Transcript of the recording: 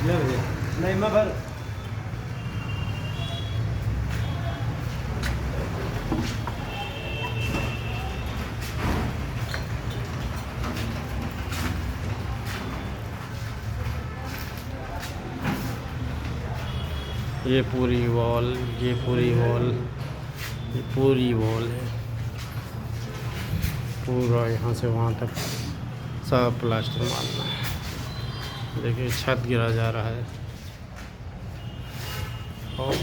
नहीं मैं भर ये पूरी वॉल, ये पूरी वॉल, ये पूरी वॉल है पूरा, यहाँ से वहाँ तक सब प्लास्टर मारना है। देखिए छत गिरा जा रहा है और